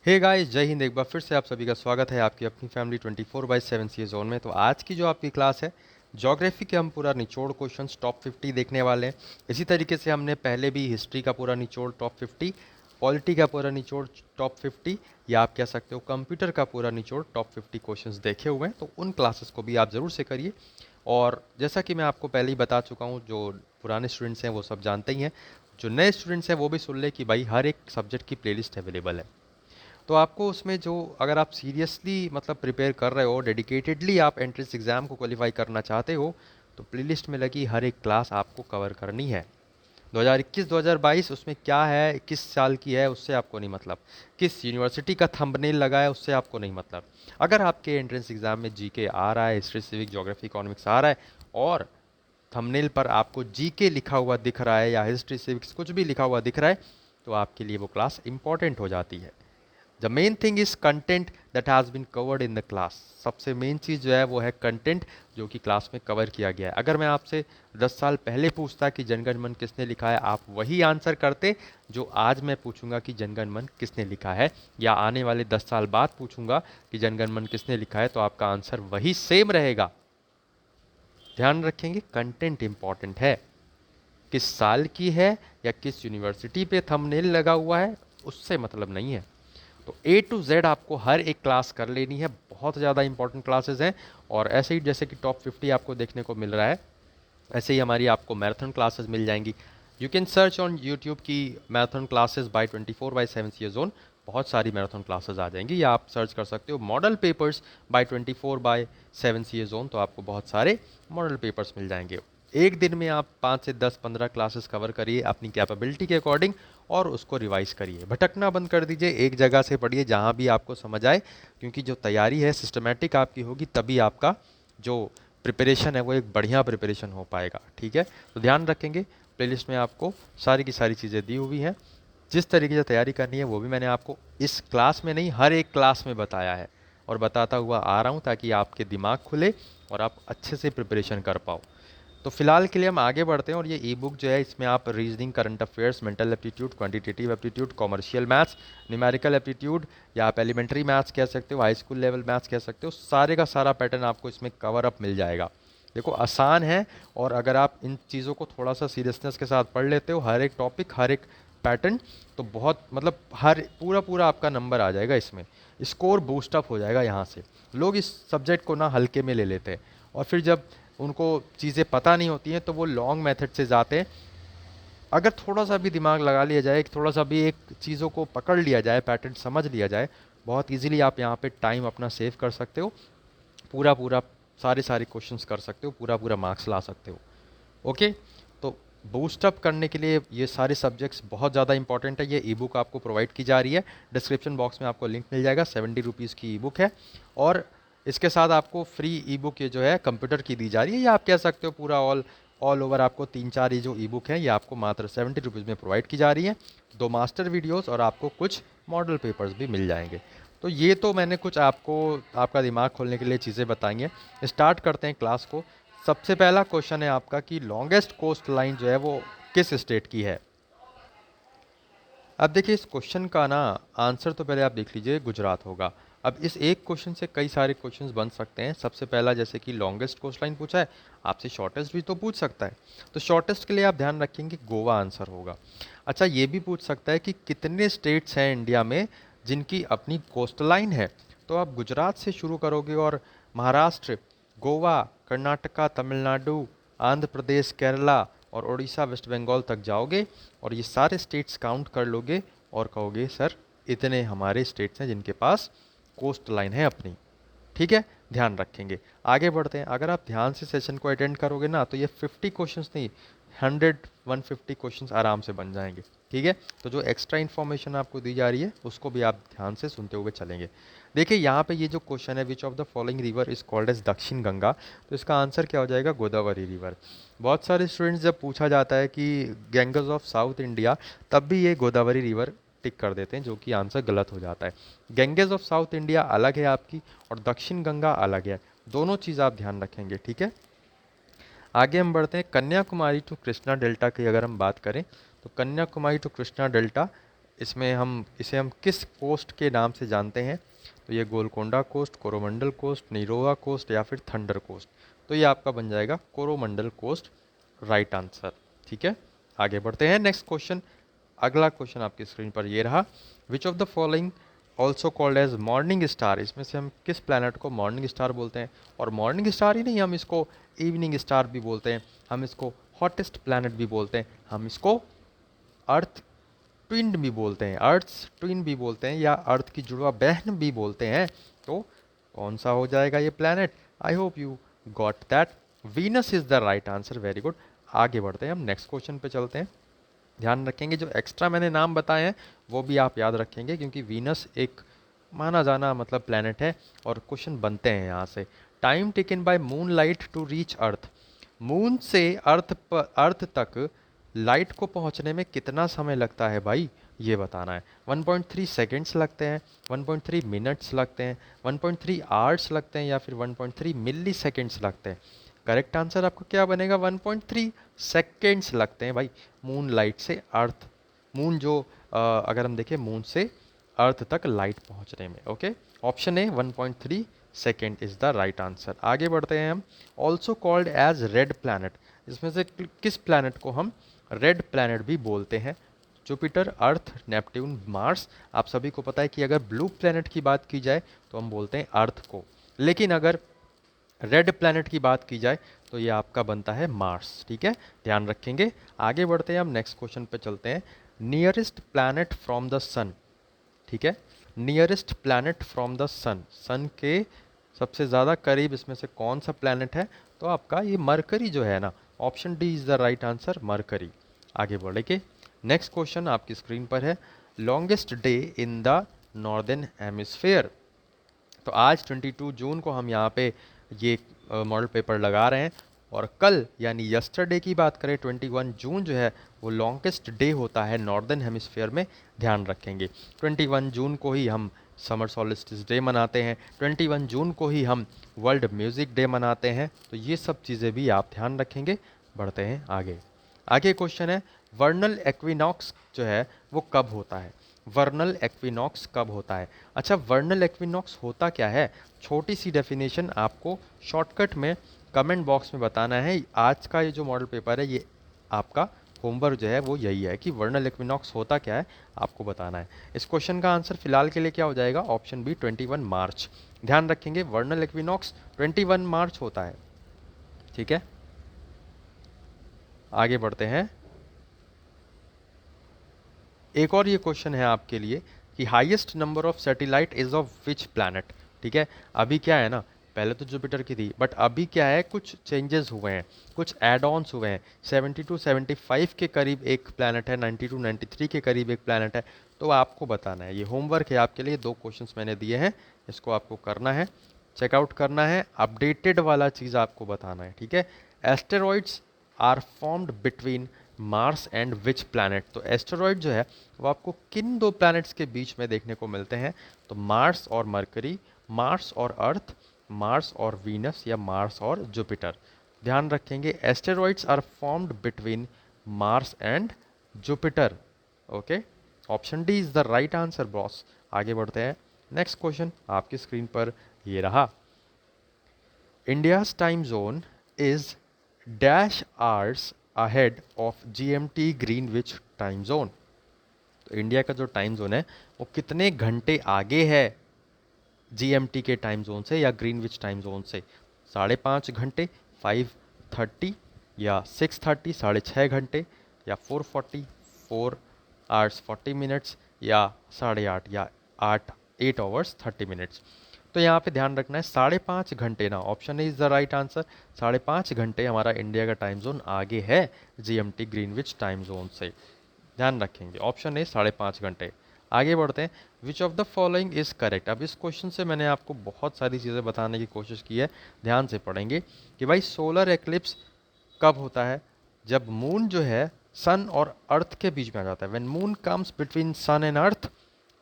Hey guys, जय हिंद। एक बार फिर से आप सभी का स्वागत है आपकी अपनी फैमिली 24/7 सी जोन में। तो आज की जो आपकी क्लास है, ज्योग्राफी के हम पूरा निचोड़ क्वेश्चंस टॉप 50 देखने वाले हैं। इसी तरीके से हमने पहले भी हिस्ट्री का पूरा निचोड़ टॉप 50, पॉलिटी का पूरा निचोड़ टॉप 50, या आप कह सकते हो कंप्यूटर का पूरा निचोड़ टॉप 50 क्वेश्चंस देखे हुए हैं। तो उन क्लासेस को भी आप ज़रूर से करिए। और जैसा कि मैं आपको पहले ही बता चुका हूँ, जो पुराने स्टूडेंट्स हैं वो सब जानते ही हैं। जो नए स्टूडेंट्स हैं वो भी सुन ले कि भाई हर एक सब्जेक्ट की प्लेलिस्ट अवेलेबल है। तो आपको उसमें जो, अगर आप सीरियसली मतलब प्रिपेयर कर रहे हो, डेडिकेटेडली आप एंट्रेंस एग्ज़ाम को क्वालिफाई करना चाहते हो, तो प्लेलिस्ट में लगी हर एक क्लास आपको कवर करनी है। 2021 2022 उसमें क्या है, किस साल की है, उससे आपको नहीं मतलब। किस यूनिवर्सिटी का थंबनेल लगा है, उससे आपको नहीं मतलब। अगर आपके एंट्रेंस एग्ज़ाम में जीके आ रहा है, हिस्ट्री सिविक ज्योग्राफी इकोनॉमिक्स आ रहा है, और थंबनेल पर आपको जीके लिखा हुआ दिख रहा है या हिस्ट्री सिविक्स कुछ भी लिखा हुआ दिख रहा है, तो आपके लिए वो क्लास इंपॉर्टेंट हो जाती है। The main thing is content that has been covered in the class. सबसे मेन चीज़ जो है वो है कंटेंट, जो कि क्लास में कवर किया गया है। अगर मैं आपसे 10 साल पहले पूछता कि जनगण मन किसने लिखा है, आप वही आंसर करते जो आज मैं पूछूंगा कि जनगण मन किसने लिखा है, या आने वाले 10 साल बाद पूछूंगा कि जनगण मन किसने लिखा है, तो आपका आंसर वही सेम रहेगा। ध्यान रखेंगे, कंटेंट इंपॉर्टेंट है। किस साल की है या किस यूनिवर्सिटी पे थंबनेल लगा हुआ है, उससे मतलब नहीं है। तो A to Z आपको हर एक क्लास कर लेनी है। बहुत ज़्यादा इंपॉर्टेंट क्लासेस हैं। और ऐसे ही जैसे कि टॉप 50 आपको देखने को मिल रहा है, ऐसे ही हमारी आपको मैराथन क्लासेस मिल जाएंगी। You can search on YouTube की marathon classes by 24/7 C zone. बहुत सारी मैराथन क्लासेस आ जाएंगी, या आप सर्च कर सकते हो model papers bye 24/7 C zone, तो आपको बहुत सारे मॉडल पेपर्स मिल जाएंगे। एक दिन में आप 5 से 10 15 क्लासेस कवर करिए अपनी कैपेबिलिटी के अकॉर्डिंग, और उसको रिवाइज करिए। भटकना बंद कर दीजिए, एक जगह से पढ़िए जहाँ भी आपको समझ आए, क्योंकि जो तैयारी है सिस्टमेटिक आपकी होगी, तभी आपका जो प्रिपरेशन है वो एक बढ़िया प्रिपरेशन हो पाएगा। ठीक है, तो ध्यान रखेंगे, प्लेलिस्ट में आपको सारी की सारी चीज़ें दी हुई हैं। जिस तरीके से तैयारी करनी है वो भी मैंने आपको इस क्लास में नहीं, हर एक क्लास में बताया है, और बताता हुआ आ रहा हूँ, ताकि आपके दिमाग खुले और आप अच्छे से प्रिपरेशन कर पाओ। तो फिलहाल के लिए हम आगे बढ़ते हैं, और ये ई बुक जो है, इसमें आप reasoning, current affairs, mental aptitude, quantitative aptitude, commercial maths, numerical aptitude, या आप एलिमेंट्री मैथ्स कह सकते हो, हाई स्कूल लेवल मैथ्स कह सकते हो, सारे का सारा पैटर्न आपको इसमें कवर अप मिल जाएगा। देखो, आसान है, और अगर आप इन चीज़ों को थोड़ा सा सीरियसनेस के साथ पढ़ लेते हो, हर एक टॉपिक, हर एक पैटर्न, तो बहुत मतलब हर पूरा पूरा आपका नंबर आ जाएगा इसमें। स्कोर बूस्टअप हो जाएगा यहाँ से। लोग इस सब्जेक्ट को ना हल्के में ले लेते हैं, और फिर जब उनको चीज़ें पता नहीं होती हैं तो वो लॉन्ग मेथड से जाते हैं। अगर थोड़ा सा भी दिमाग लगा लिया जाए, थोड़ा सा भी एक चीज़ों को पकड़ लिया जाए, पैटर्न समझ लिया जाए, बहुत इजीली आप यहाँ पे टाइम अपना सेव कर सकते हो। पूरा पूरा सारे सारे क्वेश्चंस कर सकते हो, पूरा पूरा मार्क्स ला सकते हो। ओके, तो बूस्टअप करने के लिए ये सारे सब्जेक्ट्स बहुत ज़्यादा इंपॉर्टेंट है। ये ई बुक आपको प्रोवाइड की जा रही है, डिस्क्रिप्शन बॉक्स में आपको लिंक मिल जाएगा। 70 रुपीज़ की ई बुक है, और इसके साथ आपको फ्री ई बुक ये जो है कंप्यूटर की दी जा रही है, या आप कह सकते हो पूरा ऑल ऑल ओवर आपको 3 4 ये जो ई बुक है, ये आपको मात्र 70 रुपीज़ में प्रोवाइड की जा रही है। 2 मास्टर वीडियोस और आपको कुछ मॉडल पेपर्स भी मिल जाएंगे। तो ये तो मैंने कुछ आपको आपका दिमाग खोलने के लिए चीज़ें बताई हैं। स्टार्ट करते हैं क्लास को। सबसे पहला क्वेश्चन है आपका कि लॉन्गेस्ट कोस्ट लाइन जो है वो किस स्टेट की है। अब देखिए, इस क्वेश्चन का ना आंसर तो पहले आप देख लीजिए, गुजरात होगा। अब इस एक क्वेश्चन से कई सारे क्वेश्चंस बन सकते हैं। सबसे पहला, जैसे कि लॉन्गेस्ट कोस्ट लाइन पूछा है, आपसे शॉर्टेस्ट भी तो पूछ सकता है। तो शॉर्टेस्ट के लिए आप ध्यान रखेंगे गोवा आंसर होगा। अच्छा, ये भी पूछ सकता है कि कितने स्टेट्स हैं इंडिया में जिनकी अपनी कोस्ट लाइन है। तो आप गुजरात से शुरू करोगे, और महाराष्ट्र, गोवा, कर्नाटका, तमिलनाडु, आंध्र प्रदेश, केरला और उड़ीसा, वेस्ट बंगाल तक जाओगे, और ये सारे स्टेट्स काउंट कर लोगे, और कहोगे सर इतने हमारे स्टेट्स हैं जिनके पास कोस्ट लाइन है अपनी। ठीक है, ध्यान रखेंगे। आगे बढ़ते हैं। अगर आप ध्यान से सेशन को अटेंड करोगे ना, तो ये 50 क्वेश्चंस नहीं, 100 150 क्वेश्चंस आराम से बन जाएंगे। ठीक है, तो जो एक्स्ट्रा इन्फॉर्मेशन आपको दी जा रही है उसको भी आप ध्यान से सुनते हुए चलेंगे। देखिए, यहाँ पे ये जो क्वेश्चन है, which of the following river is called as Dakshin Ganga, तो इसका आंसर क्या हो जाएगा, गोदावरी रिवर। बहुत सारे स्टूडेंट्स जब पूछा जाता है कि गैंगस ऑफ साउथ इंडिया, तब भी ये गोदावरी रिवर टिक कर देते हैं, जो कि आंसर गलत हो जाता है। गैंगेस ऑफ साउथ इंडिया अलग है आपकी, और दक्षिण गंगा अलग है। दोनों चीज़ आप ध्यान रखेंगे। ठीक है, आगे हम बढ़ते हैं। कन्याकुमारी टू कृष्णा डेल्टा की अगर हम बात करें, तो कन्याकुमारी टू कृष्णा डेल्टा इसमें हम किस कोस्ट के नाम से जानते हैं? तो ये गोलकोंडा कोस्ट, कोरोमंडल कोस्ट, निरोवा कोस्ट या फिर थंडर कोस्ट। तो ये आपका बन जाएगा कोरोमंडल कोस्ट, राइट आंसर। ठीक है, आगे बढ़ते हैं नेक्स्ट क्वेश्चन। अगला क्वेश्चन आपकी स्क्रीन पर ये रहा, which of the following also called as morning star, इसमें से हम किस प्लैनेट को मॉर्निंग स्टार बोलते हैं? और मॉर्निंग स्टार ही नहीं, हम इसको इवनिंग स्टार भी बोलते हैं, हम इसको हॉटेस्ट प्लैनेट भी बोलते हैं, हम इसको अर्थ ट्विन भी बोलते हैं, अर्थ ट्विन भी बोलते हैं, या अर्थ की जुड़वा बहन भी बोलते हैं। तो कौन सा हो जाएगा ये planet? I hope you got that. Venus is the right answer, very good. आगे बढ़ते हैं, हम नेक्स्ट क्वेश्चन पे चलते हैं। ध्यान रखेंगे जो एक्स्ट्रा मैंने नाम बताए हैं वो भी आप याद रखेंगे, क्योंकि वीनस एक माना जाना मतलब प्लैनेट है और क्वेश्चन बनते हैं यहाँ से। Time taken by moonlight to reach Earth, moon से अर्थ तक लाइट को पहुंचने में कितना समय लगता है भाई, ये बताना है। 1.3 सेकेंड्स लगते हैं, 1.3 मिनट्स लगते हैं, 1.3 आवर्स लगते हैं, या फिर 1.3 मिली सेकेंड्स लगते हैं? करेक्ट आंसर आपको क्या बनेगा? 1.3 सेकेंड्स लगते हैं भाई मून लाइट से अर्थ, मून जो अगर हम देखें मून से अर्थ तक लाइट पहुंचने में। Okay, option A 1.3 second is the right answer. आगे बढ़ते हैं हम। Also called as red planet, इसमें से किस प्लैनेट को हम रेड प्लैनेट भी बोलते हैं? जुपिटर, अर्थ, नेपट्यून, मार्स। आप सभी को पता है कि अगर ब्लू प्लैनेट की बात की जाए तो हम बोलते हैं अर्थ को, लेकिन अगर रेड प्लैनेट की बात की जाए तो ये आपका बनता है मार्स। ठीक है, ध्यान रखेंगे। आगे बढ़ते हैं, हम नेक्स्ट क्वेश्चन पे चलते हैं। नियरेस्ट प्लैनेट फ्रॉम द सन, ठीक है, नियरेस्ट प्लैनेट फ्रॉम द सन, सन के सबसे ज़्यादा करीब इसमें से कौन सा प्लैनेट है? तो आपका ये मरकरी जो है ना, option D is the right answer, mercury. आगे बढ़ेंगे, नेक्स्ट क्वेश्चन आपकी स्क्रीन पर है। Longest day in the northern hemisphere, तो आज 22 जून को हम यहाँ पे ये मॉडल पेपर लगा रहे हैं, और कल यानी यस्टरडे की बात करें 21 जून जो है वो लॉन्गेस्ट डे होता है नॉर्दर्न हेमिस्फीयर में, ध्यान रखेंगे। 21 जून को ही हम समर सॉलिस्टिस डे मनाते हैं, 21 जून को ही हम वर्ल्ड म्यूज़िक डे मनाते हैं, तो ये सब चीज़ें भी आप ध्यान रखेंगे। बढ़ते हैं आगे। आगे क्वेश्चन है, वर्नल एक्विनॉक्स जो है वो कब होता है? वर्नल एक्विनॉक्स कब होता है? अच्छा, वर्नल एक्विनॉक्स होता क्या है? छोटी सी डेफिनेशन आपको शॉर्टकट में कमेंट बॉक्स में बताना है। आज का ये जो मॉडल पेपर है, ये आपका होमवर्क जो है वो यही है कि वर्नल एक्विनॉक्स होता क्या है, आपको बताना है। इस क्वेश्चन का आंसर फिलहाल के लिए क्या हो जाएगा? ऑप्शन बी 21 मार्च। ध्यान रखेंगे, वर्नल एक्विनॉक्स 21 मार्च होता है। ठीक है, आगे बढ़ते हैं। एक और ये क्वेश्चन है आपके लिए कि highest number of satellite is of which planet. ठीक है, अभी क्या है ना, पहले तो जुपिटर की थी, बट अभी क्या है, कुछ चेंजेस हुए हैं, कुछ एड ऑन्स हुए हैं। 72 75 के करीब एक प्लैनेट है, 92 93 के करीब एक प्लैनेट है। तो आपको बताना है, ये होमवर्क है आपके लिए, 2 क्वेश्चंस मैंने दिए हैं, इसको आपको करना है, चेकआउट करना है, अपडेटेड वाला चीज़ आपको बताना है। ठीक है, asteroids are formed between Mars and which planet, तो एस्टेरॉइड जो है वो आपको किन 2 प्लैनेट्स के बीच में देखने को मिलते हैं? तो मार्स और मरकरी, मार्स और अर्थ, मार्स और वीनस, या मार्स और जुपिटर। ध्यान रखेंगे, asteroids are formed between Mars and Jupiter. Okay, option D is the right answer boss. आगे बढ़ते हैं, नेक्स्ट क्वेश्चन आपकी स्क्रीन पर ये रहा। India's time zone is dash hours ahead of GMT Greenwich time zone, तो इंडिया का जो टाइम जोन है वो कितने घंटे आगे है जीएमटी के टाइम जोन से या ग्रीनविच टाइम जोन से? 5.5 घंटे, 5:30, या 6:30 6.5 घंटे, या 4:40 4 hours 40 मिनट्स, या 8:30 या 8 hours 30 मिनट्स? तो यहाँ पे ध्यान रखना है 5.5 घंटे ना, option A is the right answer. 5.5 घंटे हमारा इंडिया का टाइम जोन आगे है जीएमटी ग्रीनविच टाइम जोन से, ध्यान रखेंगे, ऑप्शन ए 5.5 घंटे। आगे बढ़ते हैं, विच of the following is correct. अब इस क्वेश्चन से मैंने आपको बहुत सारी चीज़ें बताने की कोशिश की है, ध्यान से पढ़ेंगे कि भाई सोलर एक्लिप्स कब होता है? जब मून जो है सन और अर्थ के बीच में आ जाता है, when moon comes between sun and Earth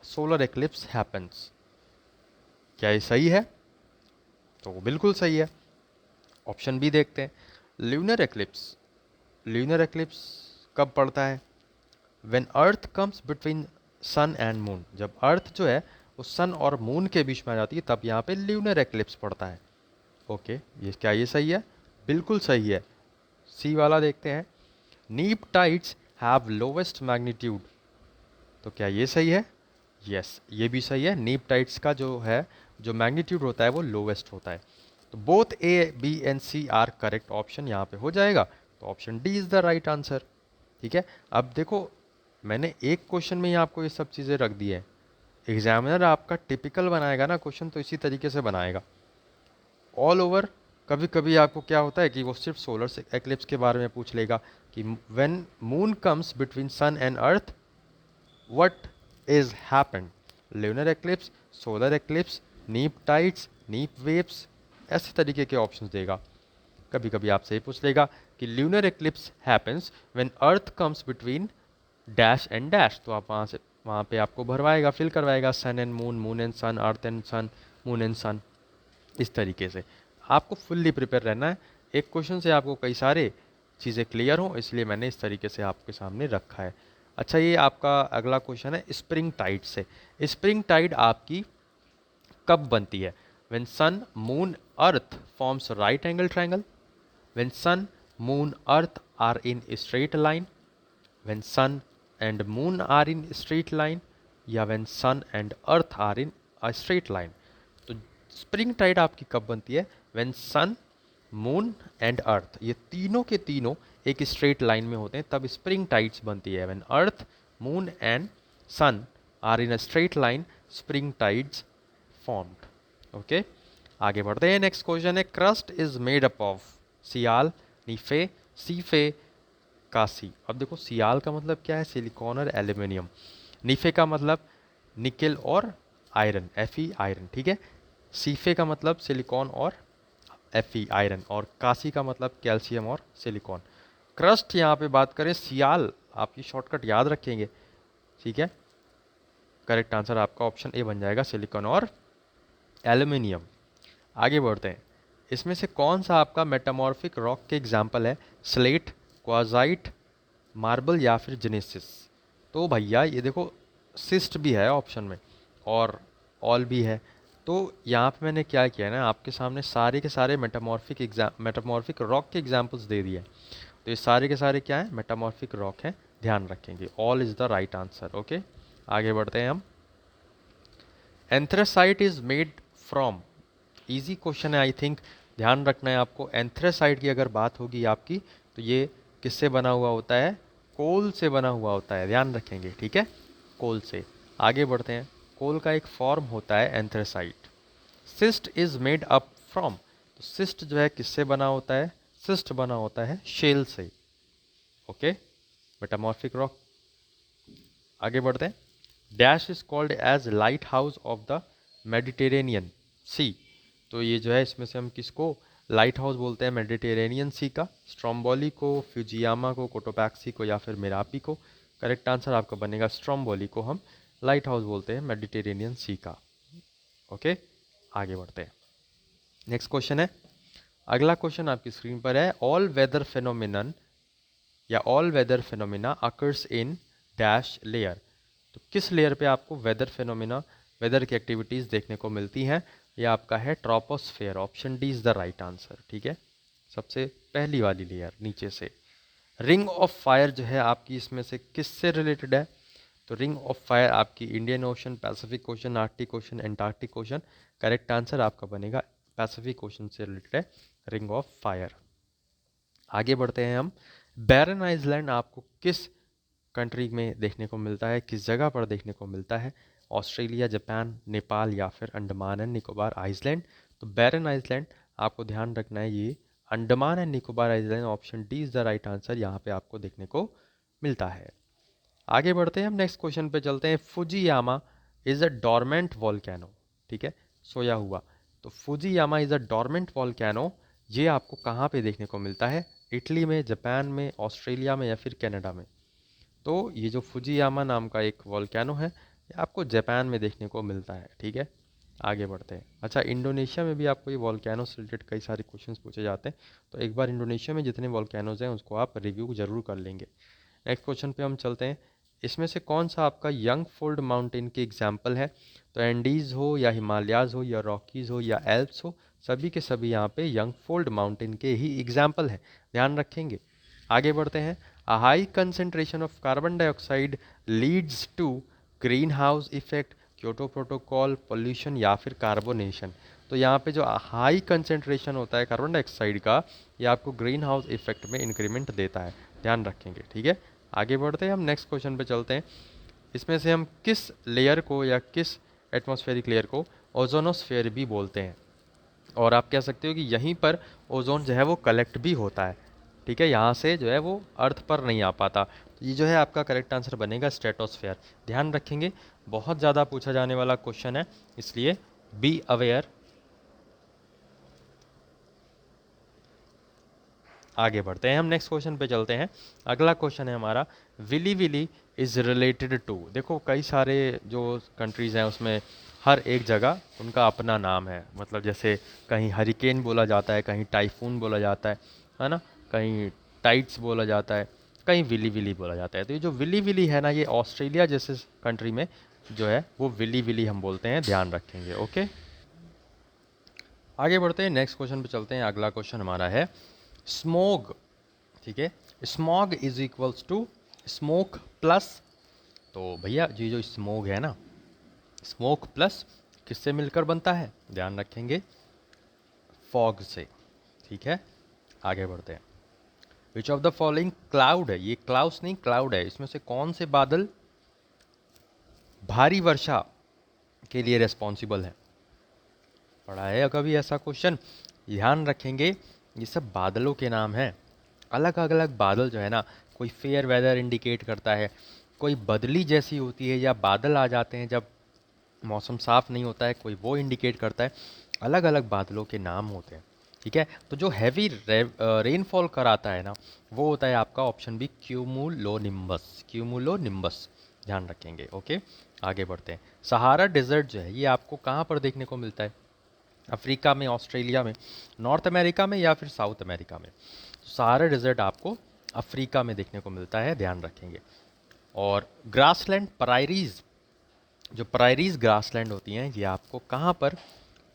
solar eclipse happens. क्या ये सही है? तो वो बिल्कुल सही है। ऑप्शन बी देखते हैं, ल्यूनर एक्लिप्स, ल्यूनर एक्लिप्स कब पड़ता है? When earth comes between sun and moon, जब अर्थ जो है वो सन और मून के बीच में आ जाती है तब यहाँ पे ल्यूनर एक्लिप्स पड़ता है। ओके, ये क्या ये सही है? बिल्कुल सही है। सी वाला देखते हैं, नीप टाइड्स हैव लोवेस्ट मैग्नीट्यूड, तो क्या ये सही है? यस, ये भी सही है। नीप टाइड्स का जो है, जो मैग्नीट्यूड होता है वो लोवेस्ट होता है। तो both A B and C are correct option यहाँ पे हो जाएगा, तो option D is the right answer. ठीक है, अब देखो मैंने एक क्वेश्चन में ही आपको ये सब चीज़ें रख दी है। एग्जामिनर आपका टिपिकल बनाएगा ना क्वेश्चन, तो इसी तरीके से बनाएगा ऑल ओवर। कभी कभी आपको क्या होता है कि वो सिर्फ सोलर एक्लिप्स के बारे में पूछ लेगा कि when moon comes between sun and Earth what is happened, lunar eclipse, solar eclipse, neap tides, neap waves, ऐसे तरीके के ऑप्शंस देगा। कभी कभी आपसे ये पूछ लेगा कि lunar eclipse happens when earth comes between dash and dash, तो आप वहाँ पे आपको भरवाएगा, फिल करवाएगा sun and moon, moon and sun, earth and sun, moon and sun, इस तरीके से। आपको फुल्ली प्रिपेयर रहना है, एक क्वेश्चन से आपको कई सारे चीज़ें क्लियर हों, इसलिए मैंने इस तरीके से आपके सामने रखा है। अच्छा, ये आपका अगला क्वेश्चन है स्प्रिंग टाइड से। स्प्रिंग टाइड आपकी कब बनती है? When sun moon earth forms right angle triangle, when sun moon earth are in straight line, when sun and moon are in straight line, या when sun and earth are in a straight line. तो spring tide आपकी कब बनती है? When sun moon and earth ये तीनों के तीनों एक स्ट्रेट लाइन में होते हैं, तब स्प्रिंग टाइड्स बनती है। When earth moon and sun are in a straight line, spring tides formed. Okay, आगे बढ़ते हैं। नेक्स्ट क्वेश्चन है, crust is made up of sial, nife, sife, कासी। अब देखो सियाल का मतलब क्या है? सिलिकॉन और एल्यूमिनियम। नीफे का मतलब निकेल और आयरन, एफई आयरन। ठीक है, सीफे का मतलब सिलिकॉन और एफई आयरन, और कासी का मतलब कैल्शियम और सिलिकॉन। क्रस्ट यहाँ पे बात करें सियाल, आपकी शॉर्टकट याद रखेंगे। ठीक है, करेक्ट आंसर आपका ऑप्शन ए बन जाएगा, सिलिकॉन और एल्यूमिनियम। आगे बढ़ते हैं, इसमें से कौन सा आपका मेटामॉर्फिक रॉक के एग्जाम्पल है? स्लेट, क्वाजाइट, मार्बल या फिर जेनेसिस। तो भैया ये देखो सिस्ट भी है ऑप्शन में और ऑल भी है, तो यहाँ पे मैंने क्या किया है ना, आपके सामने सारे के सारे मेटामॉर्फिक रॉक के एग्जाम्पल्स दे दिए हैं। तो ये सारे के सारे क्या है? मेटामॉर्फिक रॉक है, ध्यान रखेंगे। All is the right answer. Okay, आगे बढ़ते हैं हम। Anthracite is made from, easy question है आई थिंक, ध्यान रखना है आपको। एंथ्रेसाइट की अगर बात होगी आपकी, तो ये किससे बना हुआ होता है? कोल से बना हुआ होता है, ध्यान रखेंगे। ठीक है, कोल से। आगे बढ़ते हैं, कोल का एक फॉर्म होता है anthracite. Cyst is made up from, तो सिस्ट जो है किससे बना होता है? सिस्ट बना होता है शेल से। Okay, metamorphic rock. आगे बढ़ते हैं, dash is called as light house of the Mediterranean sea, तो ये जो है इसमें से हम किसको लाइट हाउस बोलते हैं? मेडिटेरेनियन सी का। स्ट्रोम्बोली को, फ्यूजियामा को, कोटोपैक्सी को, या फिर मेरापी को। करेक्ट आंसर आपका बनेगा स्ट्रोम्बोली को हम लाइट हाउस बोलते हैं मेडिटेरेनियन सी का। ओके, आगे बढ़ते हैं। नेक्स्ट क्वेश्चन है, अगला क्वेश्चन आपकी स्क्रीन पर है, ऑल वेदर फेनोमिनन या all weather phenomena occurs in dash layer, तो किस लेयर पे आपको वेदर फेनोमिना, वेदर की एक्टिविटीज़ देखने को मिलती हैं? ये आपका है troposphere, option D is the right answer. ठीक है, सबसे पहली वाली लेयर नीचे से। रिंग ऑफ फायर जो है आपकी इसमें से किससे रिलेटेड है? तो रिंग ऑफ फायर आपकी Indian ocean, Pacific ocean, Arctic ocean, Antarctic ocean. Correct answer आपका बनेगा पैसिफिक ओशन से रिलेटेड है रिंग ऑफ फायर। आगे बढ़ते हैं हम, बैरन आइलैंड आपको किस कंट्री में देखने को मिलता है, किस जगह पर देखने को मिलता है? ऑस्ट्रेलिया, जापान, नेपाल या फिर अंडमान एंड निकोबार आइलैंड। तो बैरन आइलैंड आपको ध्यान रखना है, ये Andaman and Nicobar island, option D is the right answer, यहाँ पे आपको देखने को मिलता है। आगे बढ़ते हैं हम, नेक्स्ट क्वेश्चन पे चलते हैं। Fujiyama is a dormant volcano, ठीक है, सोया हुआ। तो Fujiyama is a dormant volcano, ये आपको कहाँ पे देखने को मिलता है? इटली में, जापान में, ऑस्ट्रेलिया में या फिर कनाडा में? तो ये जो फुजियामा नाम का एक वॉल्केनो है, ये आपको जापान में देखने को मिलता है। ठीक है, आगे बढ़ते हैं। अच्छा, इंडोनेशिया में भी आपको ये वॉल्केनो से रिलेटेड कई सारे क्वेश्चंस पूछे जाते हैं, तो एक बार इंडोनेशिया में जितने वॉल्केनोज हैं उसको आप रिव्यू जरूर कर लेंगे। नेक्स्ट क्वेश्चन पे हम चलते हैं, इसमें से कौन सा आपका यंग फोल्ड माउंटेन की एग्जाम्पल है? तो एंडीज़ हो या हिमालयाज़ हो या रॉकीज़ हो या एल्प्स हो, सभी के सभी यहाँ पे यंग फोल्ड माउंटेन के ही एग्जाम्पल है, ध्यान रखेंगे। आगे बढ़ते हैं। A high concentration of carbon dioxide leads to greenhouse effect, Kyoto protocol, pollution या फिर कार्बोनेशन। तो यहाँ पे जो हाई कंसेंट्रेशन होता है कार्बन डाइऑक्साइड का, ये आपको ग्रीन हाउस इफेक्ट में इंक्रीमेंट देता है, ध्यान रखेंगे, ठीक है। आगे बढ़ते हैं, हम नेक्स्ट क्वेश्चन पे चलते हैं। इसमें से हम किस लेयर को या किस एटमॉस्फेरिक लेयर को ओजोनोस्फेयर भी बोलते हैं? और आप कह सकते हो कि यहीं पर ओजोन जो है वो कलेक्ट भी होता है, ठीक है, यहाँ से जो है वो अर्थ पर नहीं आ पाता। तो ये जो है आपका करेक्ट आंसर बनेगा स्ट्रेटोस्फेयर, ध्यान रखेंगे। बहुत ज़्यादा पूछा जाने वाला क्वेश्चन है, इसलिए बी अवेयर। आगे बढ़ते हैं, हम नेक्स्ट क्वेश्चन पे चलते हैं। अगला क्वेश्चन है हमारा, willy willy is related to. देखो कई सारे जो कंट्रीज़ हैं उसमें हर एक जगह उनका अपना नाम है, मतलब जैसे कहीं हरिकेन बोला जाता है, कहीं टाइफून बोला जाता है ना, कहीं टाइट्स बोला जाता है, कहीं विली विली बोला जाता है। तो ये जो विली विली है ना, ये ऑस्ट्रेलिया जैसे कंट्री में जो है वो विली विली हम बोलते हैं, ध्यान रखेंगे, ओके। आगे बढ़ते हैं, नेक्स्ट क्वेश्चन पे चलते हैं। अगला क्वेश्चन हमारा है स्मोग, ठीक है। Smog is equals to smoke plus. तो भैया ये जो स्मोग है ना, स्मोक प्लस किससे मिलकर बनता है? ध्यान रखेंगे, फॉग से, ठीक है। आगे बढ़ते हैं। विच ऑफ द फॉलोइंग क्लाउड है, ये क्लाउड्स नहीं क्लाउड है, इसमें से कौन से बादल भारी वर्षा के लिए रिस्पॉन्सिबल है? पढ़ा है कभी ऐसा क्वेश्चन? ध्यान रखेंगे, ये सब बादलों के नाम हैं। अलग अलग बादल जो है ना, कोई फेयर वेदर इंडिकेट करता है, कोई बदली जैसी होती है, या बादल आ जाते हैं जब मौसम साफ नहीं होता है, कोई वो इंडिकेट करता है। अलग अलग बादलों के नाम होते हैं, ठीक है। तो जो हैवी रेनफॉल कराता है ना, वो होता है आपका ऑप्शन बी क्यूमुलोनिम्बस, क्यूमुलोनिम्बस, ध्यान रखेंगे, ओके। आगे बढ़ते हैं। सहारा डेजर्ट जो है ये आपको कहाँ पर देखने को मिलता है? अफ्रीका में, ऑस्ट्रेलिया में, नॉर्थ अमेरिका में या फिर साउथ अमेरिका में? तो सहारा डेजर्ट आपको अफ्रीका में देखने को मिलता है, ध्यान रखेंगे। और ग्रासलैंड प्रायरीज, जो प्रायरीज ग्रासलैंड होती हैं ये आपको कहाँ पर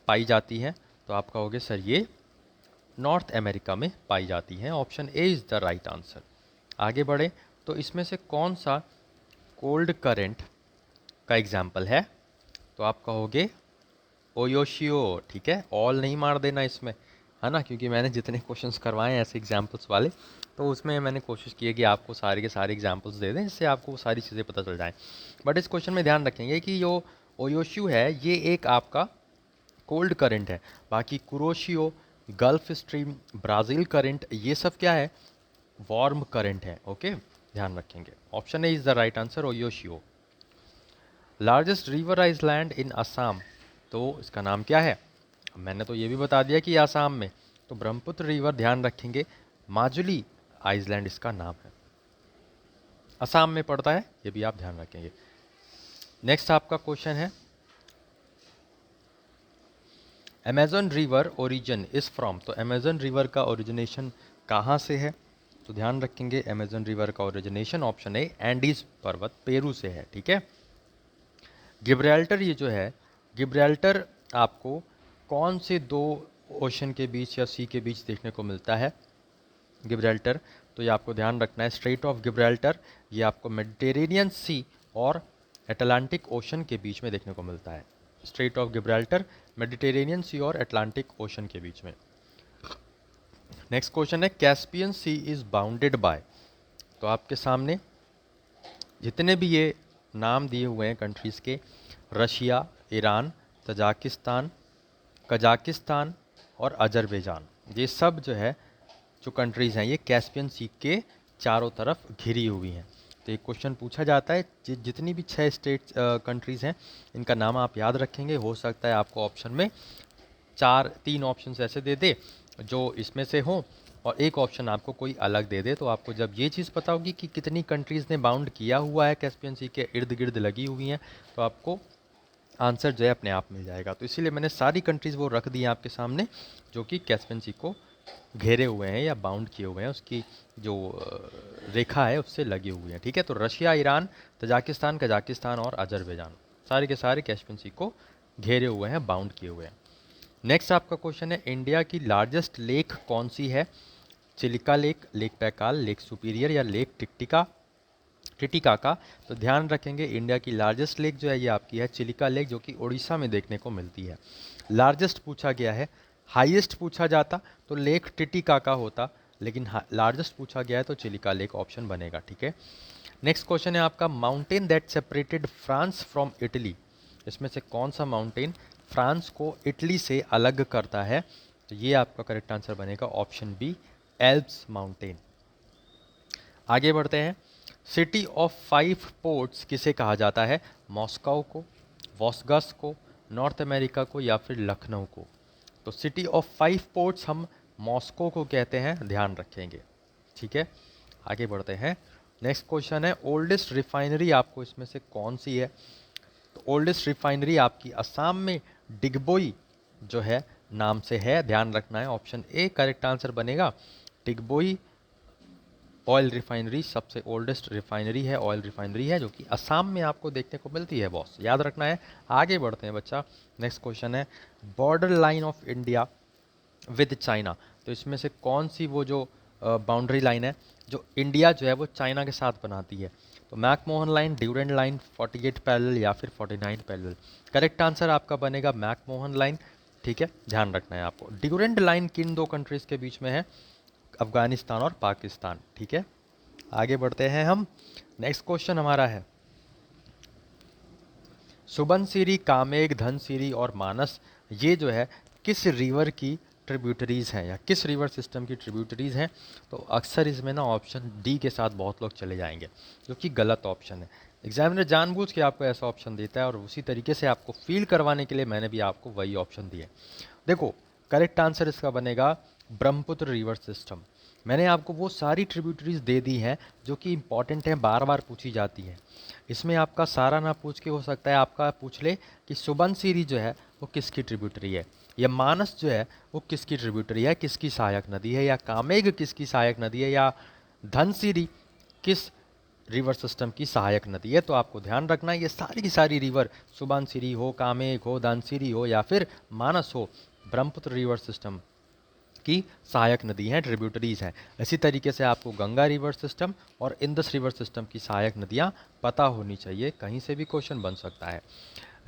पाई जाती हैं? तो आपका हो गया सर ये नॉर्थ अमेरिका में पाई जाती हैं, option A is the right answer. आगे बढ़े, तो इसमें से कौन सा कोल्ड करंट का एग्जाम्पल है? तो आप कहोगे ओयोशियो, ठीक है। ऑल नहीं मार देना इसमें, है ना, क्योंकि मैंने जितने क्वेश्चंस करवाए हैं ऐसे एग्जाम्पल्स वाले, तो उसमें मैंने कोशिश की है कि आपको सारे के सारे एग्जाम्पल्स दे दें जिससे आपको वो सारी चीज़ें पता चल जाएं। बट इस क्वेश्चन में ध्यान रखेंगे कि जो ओयोशियो है ये एक आपका कोल्ड करंट है, बाकी Kuroshio, gulf stream, Brazil current, ये सब क्या है? वार्म करंट है, ओके, ध्यान रखेंगे। Option A is the right answer, Oyashio. Largest river island in Assam, तो इसका नाम क्या है? मैंने तो ये भी बता दिया कि आसाम में, तो ब्रह्मपुत्र रिवर, ध्यान रखेंगे, माजुली आइलैंड इसका नाम है, असम में पड़ता है, ये भी आप ध्यान रखेंगे। नेक्स्ट आपका क्वेश्चन है, Amazon river origin is from. तो अमेजन रिवर का ओरिजिनेशन कहाँ से है? तो ध्यान रखेंगे, अमेजन रिवर का ओरिजिनेशन ऑप्शन ए एंडीज पर्वत पेरू से है, ठीक है। गिब्राल्टर, ये जो है गिब्राल्टर आपको कौन से दो ओशन के बीच या सी के बीच देखने को मिलता है? गिब्राल्टर, तो ये आपको ध्यान रखना है, स्ट्रेट ऑफ गिब्राल्टर ये आपको मेडिटेरेनियन सी और अटलांटिक ओशन के बीच में देखने को मिलता है। Strait of Gibraltar Mediterranean sea और अटलांटिक ओशन के बीच में। नेक्स्ट क्वेश्चन है, Caspian sea is bounded by. तो आपके सामने जितने भी ये नाम दिए हुए हैं कंट्रीज़ के, रशिया, ईरान, तजाकिस्तान, कजाकिस्तान और अजरबैजान, ये सब जो है जो कंट्रीज़ हैं ये कैस्पियन सी के चारों तरफ घिरी हुई हैं। तो एक क्वेश्चन पूछा जाता है, जितनी भी 6 स्टेट कंट्रीज़ हैं इनका नाम आप याद रखेंगे। हो सकता है आपको ऑप्शन में 3 ऑप्शन ऐसे दे दे जो इसमें से हों, और एक ऑप्शन आपको कोई अलग दे दे। तो आपको जब ये चीज़ पता होगी कि कितनी कंट्रीज़ ने बाउंड किया हुआ है कैस्पियन सी के इर्द गिर्द लगी हुई हैं, तो आपको आंसर जो है अपने आप मिल जाएगा। तो इसीलिए मैंने सारी कंट्रीज़ वो रख दी हैं आपके सामने जो कि कैस्पियन सी को घेरे हुए हैं या बाउंड किए हुए हैं, उसकी जो रेखा है उससे लगे हुए हैं, ठीक है। तो रशिया, ईरान, तजाकिस्तान, कजाकिस्तान और अजरबैजान सारे के सारे कैस्पियन सी को घेरे हुए हैं, बाउंड किए हुए हैं। नेक्स्ट आपका क्वेश्चन है, इंडिया की लार्जेस्ट लेक कौन सी है? Chilika lake, lake पैकाल, lake superior या लेक टिटिकाका। तो ध्यान रखेंगे, इंडिया की लार्जेस्ट लेक जो है ये आपकी है चिलिका लेक, जो कि उड़ीसा में देखने को मिलती है। लार्जेस्ट पूछा गया है, हाईएस्ट पूछा जाता तो लेक टिटिकाका होता, लेकिन लार्जेस्ट पूछा गया है तो चिलिका लेक ऑप्शन बनेगा, ठीक है। नेक्स्ट क्वेश्चन है आपका, mountain that separated France from Italy. इसमें से कौन सा माउंटेन फ्रांस को इटली से अलग करता है? तो ये आपका करेक्ट आंसर बनेगा ऑप्शन बी, एल्प्स माउंटेन। आगे बढ़ते हैं, सिटी ऑफ 5 पोर्ट्स किसे कहा जाता है? मॉस्को को, वॉस्गस को, नॉर्थ अमेरिका को या फिर लखनऊ को। तो सिटी ऑफ 5 पोर्ट्स हम मॉस्को को कहते हैं, ध्यान रखेंगे, ठीक है। आगे बढ़ते हैं, नेक्स्ट क्वेश्चन है, ओल्डेस्ट रिफाइनरी आपको इसमें से कौन सी है? तो ओल्डेस्ट रिफाइनरी आपकी असम में डिगबोई जो है नाम से है, ध्यान रखना है, ऑप्शन ए करेक्ट आंसर बनेगा। डिगबोई ऑयल रिफाइनरी सबसे ओल्डेस्ट रिफाइनरी है, ऑयल रिफाइनरी है, जो कि असम में आपको देखने को मिलती है बॉस, याद रखना है। आगे बढ़ते हैं बच्चा, नेक्स्ट क्वेश्चन है, border line of India with China. तो इसमें से कौन सी वो जो बाउंड्री लाइन है जो इंडिया जो है वो चाइना के साथ बनाती है? तो McMahon line, Durand line, 48 parallel या फिर 49 पैरेलल। करेक्ट आंसर आपका बनेगा मैकमोहन लाइन, ठीक है, ध्यान रखना है आपको। ड्यूरेंट लाइन किन दो कंट्रीज के बीच में है? अफगानिस्तान और पाकिस्तान, ठीक है। आगे बढ़ते हैं हम, नेक्स्ट क्वेश्चन हमारा है, सुबनसिरी, कामेग, धनसिरी और मानस ये जो है किस रिवर की ट्रिब्यूटरीज हैं या किस रिवर सिस्टम की ट्रिब्यूटरीज हैं? तो अक्सर इसमें ना ऑप्शन डी के साथ बहुत लोग चले जाएंगे, जो कि गलत ऑप्शन है। एग्जामिनर जानबूझ के आपको ऐसा ऑप्शन देता है और उसी तरीके से आपको फील करवाने के लिए मैंने भी आपको वही ऑप्शन दिए। देखो, करेक्ट आंसर इसका बनेगा ब्रह्मपुत्र रिवर सिस्टम। मैंने आपको वो सारी ट्रिब्यूटरीज दे दी हैं जो कि इंपॉर्टेंट हैं, बार बार पूछी जाती हैं। इसमें आपका सारा ना पूछ के हो सकता है आपका पूछ ले कि सुबनसिरी जो है वो किसकी ट्रिब्यूटरी है, या मानस जो है वो किसकी ट्रिब्यूटरी है, किसकी सहायक नदी है, या कामेग किसकी सहायक नदी है, या धनसिरी किस रिवर सिस्टम की सहायक नदी है। तो आपको ध्यान रखना है, ये सारी की सारी रिवर, सुबनसिरी हो, कामेग हो, धनसिरी हो या फिर मानस हो, ब्रह्मपुत्र रिवर सिस्टम की सहायक नदी हैं, ट्रिब्यूटरीज हैं। इसी तरीके से आपको गंगा रिवर सिस्टम और इंदस रिवर सिस्टम की सहायक नदियाँ पता होनी चाहिए, कहीं से भी क्वेश्चन बन सकता है।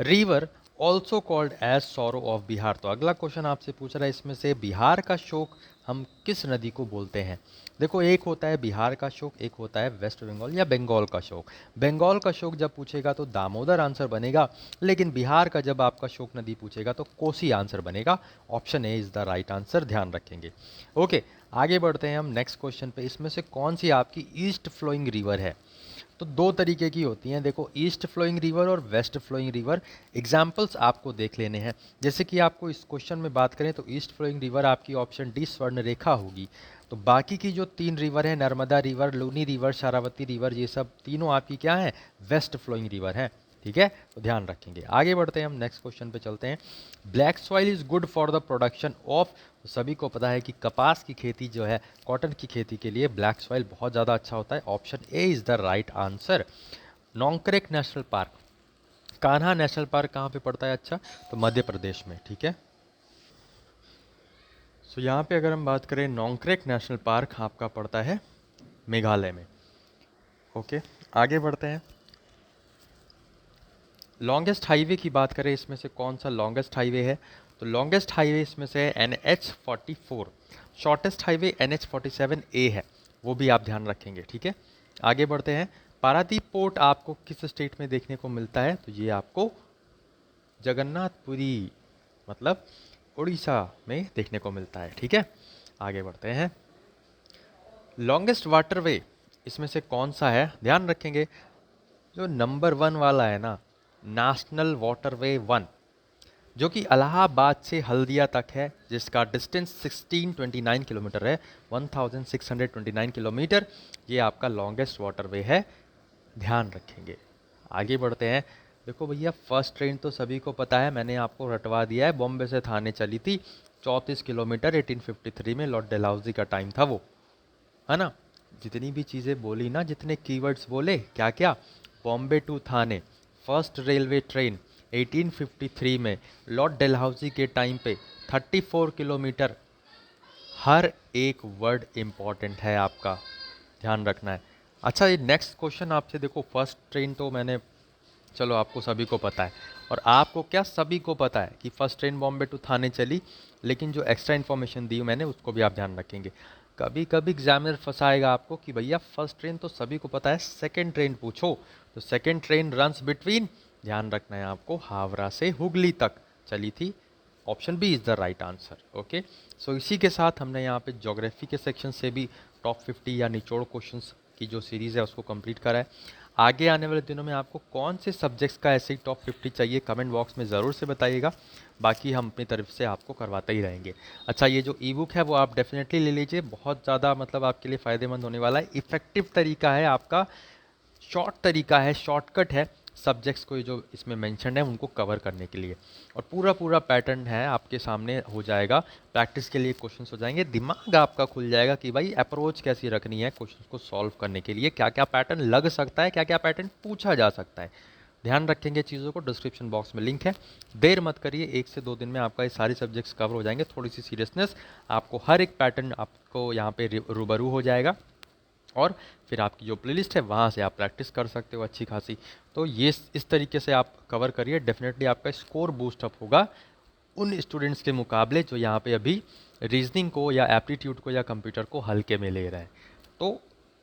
River also called as sorrow of Bihar. तो अगला क्वेश्चन आपसे पूछ रहा है, इसमें से बिहार का शोक हम किस नदी को बोलते हैं? देखो, एक होता है बिहार का शोक, एक होता है वेस्ट बंगाल या बंगाल का शोक। बंगाल का शोक जब पूछेगा तो दामोदर आंसर बनेगा, लेकिन बिहार का जब आपका शोक नदी पूछेगा तो कोसी आंसर बनेगा। Option A is the right answer, ध्यान रखेंगे। ओके, आगे बढ़ते हैं हम नेक्स्ट क्वेश्चन पे, इसमें से कौन सी आपकी ईस्ट फ्लोइंग रिवर है? तो दो तरीके की होती हैं, देखो, ईस्ट फ्लोइंग रिवर और वेस्ट फ्लोइंग रिवर। एग्जाम्पल्स आपको देख लेने हैं, जैसे कि आपको इस क्वेश्चन में बात करें तो ईस्ट फ्लोइंग रिवर आपकी ऑप्शन डी स्वर्ण रेखा होगी। तो बाकी की जो 3 रिवर है, Narmada river, Luni river, Sharavati river, ये सब तीनों आपकी क्या है? वेस्ट फ्लोइंग रिवर है, ठीक है, तो ध्यान रखेंगे। आगे बढ़ते हैं हम नेक्स्ट क्वेश्चन पे चलते हैं, black soil is good for the production of. सभी को पता है कि कपास की खेती जो है, कॉटन की खेती के लिए ब्लैक सॉइल बहुत ज़्यादा अच्छा होता है। Option A is the right answer. Nokrek national park, Kanha national park कहाँ पे पड़ता है? अच्छा, तो मध्य प्रदेश में, ठीक है। सो यहाँ पे अगर हम बात करें, नोंगक्रेक नेशनल पार्क आपका पड़ता है मेघालय में। ओके, आगे बढ़ते हैं, लॉन्गेस्ट हाईवे की बात करें, इसमें से कौन सा लॉन्गेस्ट हाईवे है? तो लॉन्गेस्ट हाईवे इसमें से NH44। शॉर्टेस्ट हाईवे NH47A है, वो भी आप ध्यान रखेंगे, ठीक है। आगे बढ़ते हैं, पारादीप पोर्ट आपको किस स्टेट में देखने को मिलता है? तो ये आपको जगन्नाथपुरी मतलब उड़ीसा में देखने को मिलता है, ठीक है। आगे बढ़ते हैं, लॉन्गेस्ट वाटरवे इसमें से कौन सा है? ध्यान रखेंगे, जो नंबर 1 वाला है ना, नेशनल वाटरवे 1, जो कि इलाहाबाद से हल्दिया तक है, जिसका डिस्टेंस 1629 किलोमीटर है, 1629 किलोमीटर, ये आपका लॉन्गेस्ट वाटरवे है, ध्यान रखेंगे। आगे बढ़ते हैं, देखो भैया, फर्स्ट ट्रेन तो सभी को पता है, मैंने आपको रटवा दिया है, बॉम्बे से थाने चली थी 34 किलोमीटर, 1853 में, लॉर्ड डलहौजी का टाइम था वो, है ना। जितनी भी चीज़ें बोली ना, जितने कीवर्ड्स बोले, क्या क्या, Bombay to Thane, first railway train 1853 में, लॉर्ड डलहौजी के टाइम पे, 34 किलोमीटर, हर एक वर्ड इम्पॉर्टेंट है आपका, ध्यान रखना है। अच्छा, ये नेक्स्ट क्वेश्चन आपसे, देखो फर्स्ट ट्रेन तो मैंने, चलो आपको सभी को पता है, और आपको क्या सभी को पता है कि फर्स्ट ट्रेन बॉम्बे टू थाने चली, लेकिन जो एक्स्ट्रा इन्फॉर्मेशन दी मैंने उसको भी आप ध्यान रखेंगे। कभी कभी एग्जामिनर फंसाएगा आपको कि भैया फर्स्ट ट्रेन तो सभी को पता है, सेकंड ट्रेन पूछो, तो सेकंड ट्रेन रन्स बिटवीन, ध्यान रखना है आपको, हावड़ा से हुगली तक चली थी। Option B is the right answer. Okay, so इसी के साथ हमने यहाँ पे ज्योग्राफी के सेक्शन से भी टॉप 50 या निचोड़ क्वेश्चंस की जो सीरीज़ है उसको कंप्लीट करा है। आगे आने वाले दिनों में आपको कौन से सब्जेक्ट्स का ऐसे ही टॉप 50 चाहिए, कमेंट बॉक्स में ज़रूर से बताइएगा, बाकी हम अपनी तरफ से आपको करवाते ही रहेंगे। अच्छा, ये जो ई बुक है वो आप डेफिनेटली ले लीजिए, बहुत ज़्यादा मतलब आपके लिए फ़ायदेमंद होने वाला है, इफ़ेक्टिव तरीका है आपका, शॉर्ट तरीका है, शॉर्टकट है सब्जेक्ट्स को जो इसमें मेंशन है उनको कवर करने के लिए, और पूरा पूरा पैटर्न है आपके सामने हो जाएगा, प्रैक्टिस के लिए क्वेश्चंस हो जाएंगे, दिमाग आपका खुल जाएगा कि भाई अप्रोच कैसी रखनी है क्वेश्चंस को सॉल्व करने के लिए, क्या क्या पैटर्न लग सकता है, क्या क्या पैटर्न पूछा जा सकता है। ध्यान रखेंगे चीज़ों को, डिस्क्रिप्शन बॉक्स में लिंक है, देर मत करिए, 1 से 2 दिन में आपका ये सारे सब्जेक्ट्स कवर हो जाएंगे। थोड़ी सी सीरियसनेस, आपको हर एक पैटर्न आपको यहाँ पे रूबरू हो जाएगा, और फिर आपकी जो प्लेलिस्ट है वहाँ से आप प्रैक्टिस कर सकते हो अच्छी खासी। तो ये इस तरीके से आप कवर करिए, डेफिनेटली आपका स्कोर बूस्ट अप होगा उन स्टूडेंट्स के मुकाबले जो यहाँ पे अभी रीजनिंग को या एप्टीट्यूड को या कंप्यूटर को हल्के में ले रहे हैं। तो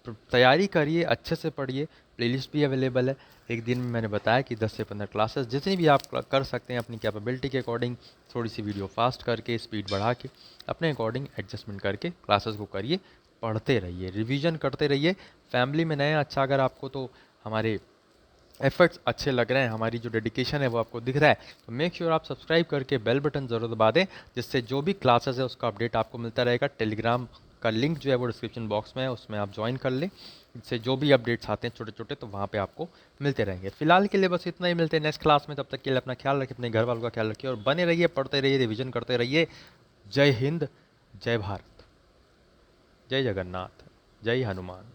तैयारी करिए, अच्छे से पढ़िए, प्लेलिस्ट भी अवेलेबल है। एक दिन में मैंने बताया कि 10 से 15 क्लासेस जितनी भी आप कर सकते हैं अपनी कैपेबिलिटी के अकॉर्डिंग, थोड़ी सी वीडियो फास्ट करके, स्पीड बढ़ा के, अपने अकॉर्डिंग एडजस्टमेंट करके क्लासेस को करिए, पढ़ते रहिए, रिवीजन करते रहिए। फैमिली में नए, अच्छा अगर आपको तो हमारे एफर्ट्स अच्छे लग रहे हैं, हमारी जो डेडिकेशन है वो आपको दिख रहा है, तो मेक श्योर आप सब्सक्राइब करके बेल बटन ज़रूर दबा दें, जिससे जो भी क्लासेस है उसका अपडेट आपको मिलता रहेगा। टेलीग्राम का लिंक जो है वो डिस्क्रिप्शन बॉक्स में है, उसमें आप ज्वाइन कर लें, इससे जो भी अपडेट्स आते हैं छोटे छोटे तो वहाँ पे आपको मिलते रहेंगे। फिलहाल के लिए बस इतना ही, मिलते हैं नेक्स्ट क्लास में, तब तक के लिए अपना ख्याल रखिए, अपने घर वालों का ख्याल रखिए, और बने रहिए, पढ़ते रहिए, रिविजन करते रहिए। जय हिंद, जय भारत, जय जगन्नाथ, जय हनुमान।